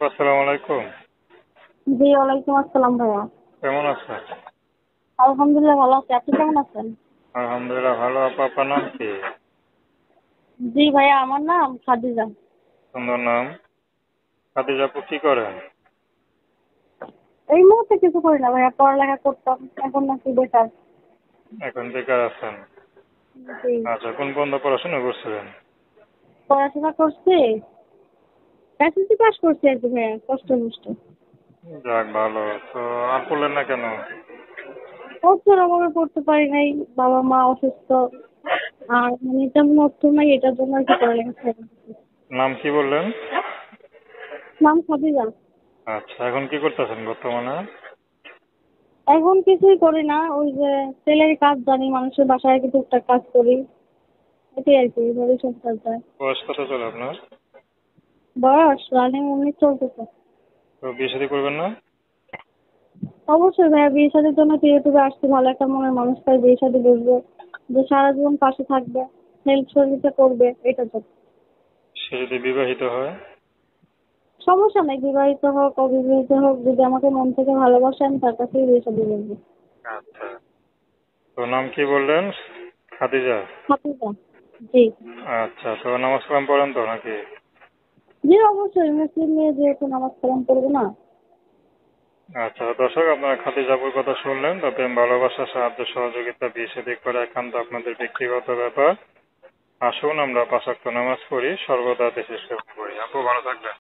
আসসালামু আলাইকুম। জি, ওয়ালাইকুম আসসালাম ভাইয়া। কেমন আছেন? আলহামদুলিল্লাহ ভালো আছি। আপনি কেমন আছেন? আলহামদুলিল্লাহ ভালো। আপা, আপনার নাম কি? জি ভাইয়া, আমার নাম খাদিজা। সুন্দর নাম। খাদিজা আপু কি করেন? এই মুহূর্তে কিছু করি না ভাইয়া, পড়ালেখা করতাম, এখন নাকি বেকার। এখন বেকার আছেন? জি, আচ্ছা, কোন পর্যন্ত পড়াশোনা করছিলেন? পড়াশোনা করছি, এসএসসি পাস করছি আর কি ভাইয়া, কষ্ট মষ্ট। যাক, ভালো তো। আর পড়লেন না কেন? অর্থের অভাবে পড়তে পারি নাই, বাবা মা অসুস্থ, আর মানে তেমন অর্থ নাই, এটার জন্য আর কি পড়ালেখা ছেড়ে দিছি। নাম কি বললেন? নাম খাদিজা। আচ্ছা, এখন কি করতেছেন বর্তমানে? এখন কিছুই করি না, ওই যে সেলের কাজ জানি, মানুষের বাসায় কিছু একটা কাজ করি, এটাই আর কি, এইভাবে সংসার যায়। বয়স কত চলে আপনার? বয়স রানিং 19 চলতেছে। তো বিয়ে শাদী করবেন না? অবশ্যই ভাইয়া, বিয়ে শাদীর জন্য তো ইউটিউবে আসছি, ভালো একটা মনের মানুষ পাই, বিয়ে শাদী বসবো, যে সারা জীবন পাশে থাকবে, হেল্প সহযোগিতা করবে, এটা তো। সে যদি বিবাহিত হয়? সমস্যা নেই, বিবাহিত হোক অবিবাহিত হোক, যদি আমাকে মন থেকে ভালোবাসে আমি তার কাছেই বিয়ে শাদী বলবো। আচ্ছা, তো নাম কি বললেন? খাদিজা। হাতিজা। জি। আচ্ছা, তো নামাজ কালাম পড়েন তো নাকি? জি অবশ্যই, মুসলিম মেয়ে যেহেতু নামাজ কালাম করবো না। আচ্ছা দর্শক, আপনারা খাদিজা আপুর কথা শুনলেন। তো প্রেম, ভালোবাসা, সাহায্য, সহযোগিতা, বিয়ে শাদী করা একান্ত আপনাদের ব্যক্তিগত ব্যাপার। আসুন আমরা 5 ওয়াক্ত নামাজ পড়ি, সর্বদা দেশের সেবা করি। আপু ভালো থাকবেন।